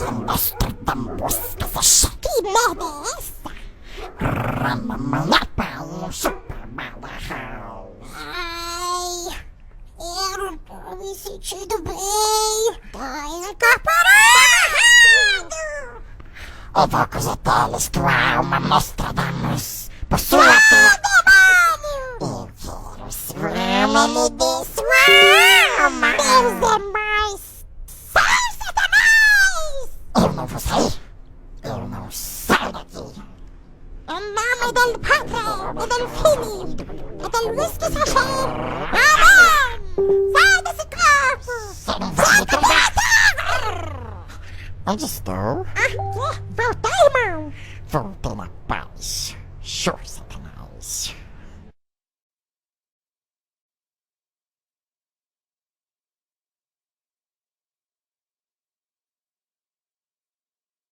O monstro da mosca fechada. Que merda é essa? Ramamalapai, um super malarrão. Ai, eu não tô me sentindo bem. Tô incorporado. Eu vou cogitar-lhes tua alma, Nostradamus. Por sua tua... Demônio! Eu quero sua de sua alma. Deus é mais! Sai, Satanás! Eu não vou sair. Eu não saio daqui. Em nome del Padre, e del Filho, e del Whisky Sachê. Amém! Sai desse corpo! Você não vai me tombar. Onde estou? Aqui, voltei, irmão! Voltei na paz. Show, Satanás.